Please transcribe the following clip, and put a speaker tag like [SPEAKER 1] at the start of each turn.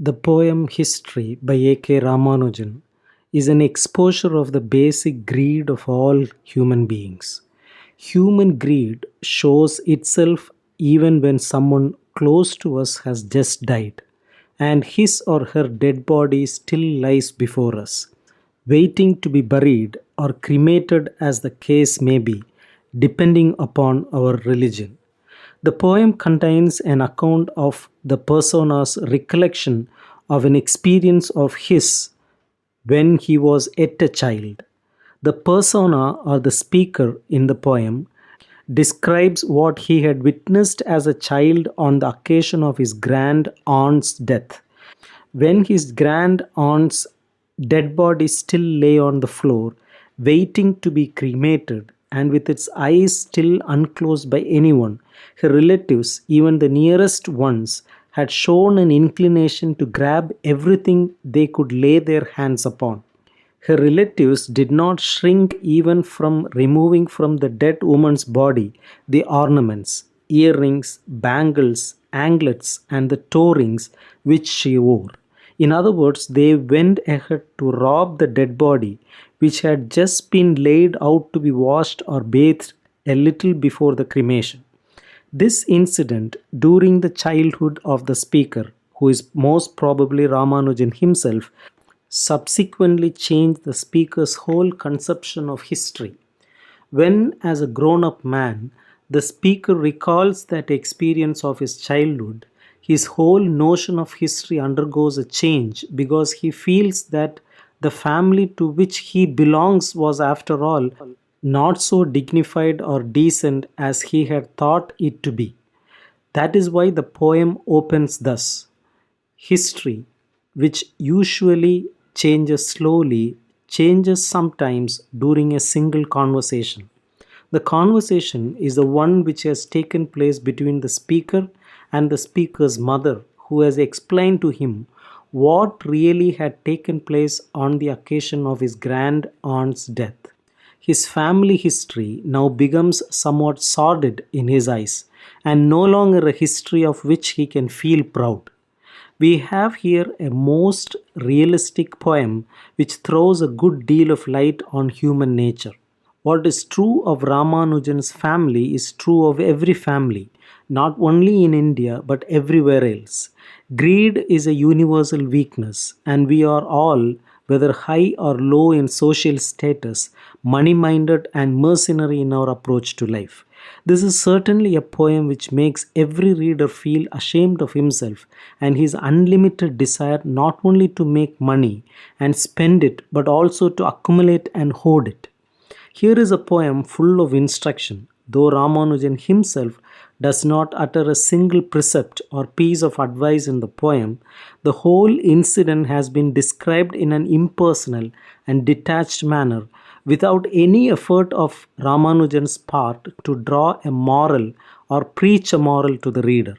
[SPEAKER 1] The poem History by A.K. Ramanujan is an exposure of the basic greed of all human beings. Human greed shows itself even when someone close to us has just died, and his or her dead body still lies before us, waiting to be buried or cremated as the case may be, depending upon our religion. The poem contains an account of the persona's recollection of an experience of his when he was yet a child. The persona or the speaker in the poem describes what he had witnessed as a child on the occasion of his grand aunt's death. When his grand aunt's dead body still lay on the floor, waiting to be cremated, and with its eyes still unclosed by anyone, her relatives, even the nearest ones, had shown an inclination to grab everything they could lay their hands upon. Her relatives did not shrink even from removing from the dead woman's body the ornaments, earrings, bangles, anklets, and the toe rings which she wore. In other words, they went ahead to rob the dead body, which had just been laid out to be washed or bathed a little before the cremation. This incident, during the childhood of the speaker, who is most probably Ramanujan himself, subsequently changed the speaker's whole conception of history. When, as a grown up man, the speaker recalls that experience of his childhood, his whole notion of history undergoes a change because he feels that the family to which he belongs was, after all, not so dignified or decent as he had thought it to be. That is why the poem opens thus: History, which usually changes slowly, changes sometimes during a single conversation. The conversation is the one which has taken place between the speaker and the speaker's mother, who has explained to him what really had taken place on the occasion of his grand aunt's death. His family history now becomes somewhat sordid in his eyes, and no longer a history of which he can feel proud. We have here a most realistic poem which throws a good deal of light on human nature. What is true of Ramanujan's family is true of every family, not only in India but everywhere else. Greed is a universal weakness, and we are all, whether high or low in social status, money minded and mercenary in our approach to life. This is certainly a poem which makes every reader feel ashamed of himself and his unlimited desire not only to make money and spend it but also to accumulate and hoard it. Here is a poem full of instruction. Though Ramanujan himself does not utter a single precept or piece of advice in the poem, the whole incident has been described in an impersonal and detached manner without any effort of Ramanujan's part to draw a moral or preach a moral to the reader.